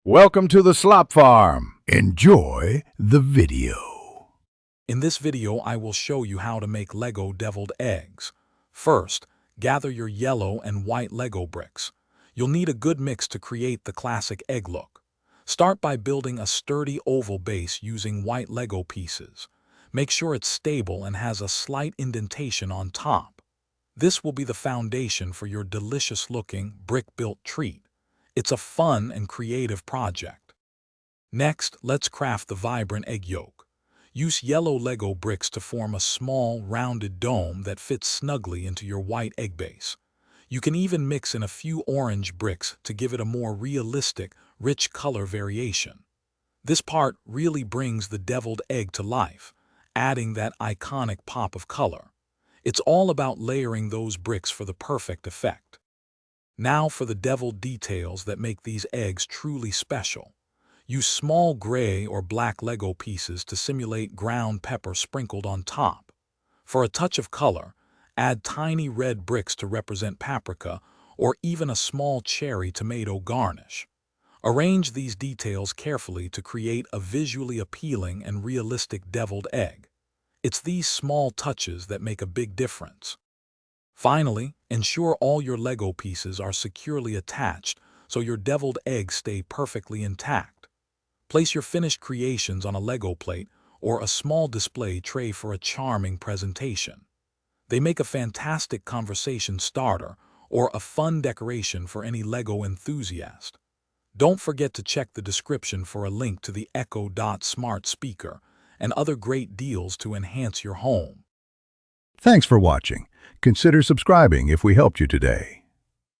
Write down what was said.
Welcome to the Slop Farm. Enjoy the video. In this video, I will show you how to make Lego deviled eggs. First, gather your yellow and white Lego bricks. You'll need a good mix to create the classic egg look. Start by building a sturdy oval base using white Lego pieces. Make sure it's stable and has a slight indentation on top. This will be the foundation for your delicious-looking brick-built treat. It's a fun and creative project. Next, let's craft the vibrant egg yolk. Use yellow Lego bricks to form a small, rounded dome that fits snugly into your white egg base. You can even mix in a few orange bricks to give it a more realistic, rich color variation. This part really brings the deviled egg to life, adding that iconic pop of color. It's all about layering those bricks for the perfect effect. Now for the deviled details that make these eggs truly special. Use small gray or black Lego pieces to simulate ground pepper sprinkled on top. For a touch of color, add tiny red bricks to represent paprika or even a small cherry tomato garnish. Arrange these details carefully to create a visually appealing and realistic deviled egg. It's these small touches that make a big difference. Finally, ensure all your Lego pieces are securely attached so your deviled eggs stay perfectly intact. Place your finished creations on a Lego plate or a small display tray for a charming presentation. They make a fantastic conversation starter or a fun decoration for any Lego enthusiast. Don't forget to check the description for a link to the Echo Dot smart speaker and other great deals to enhance your home. Thanks for watching. Consider subscribing if we helped you today.